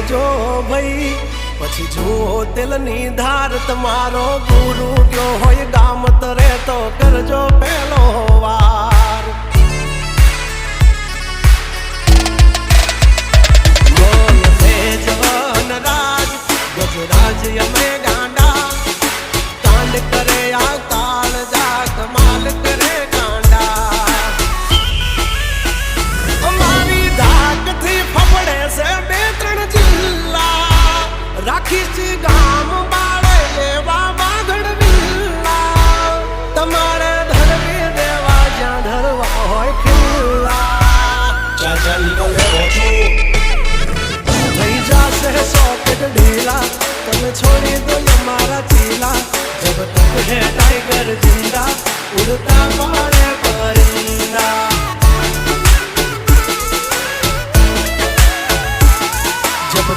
જો ભાઈ પછી જો દિલની ધાર તમારો ગુરુ ગયો હોય ગામ તરે તો કરજો પેલો વાર બોલ છે જવાન રાજ ગજરાજ અમે ગાંડા કાંડ કરે આ કાળ જા કમાલ કરે ગાંડા અમારી ધાકથી ફફડે છે બે ત્રણ જિલ્લા રાખી ગામ બાળે લેવા વાગડ વિલ્લા તમારે ધરવી દેવા જ્યાં ધરવા હોય ખિલ્લા ચાચા નીકળે ઓછું થઈ જશે સોકેટ ઢીલા તમે છોડી દો અમારા ચીલા જબ તક હે ટાઈગર જિંદા ઉડતા મારે પરિંદા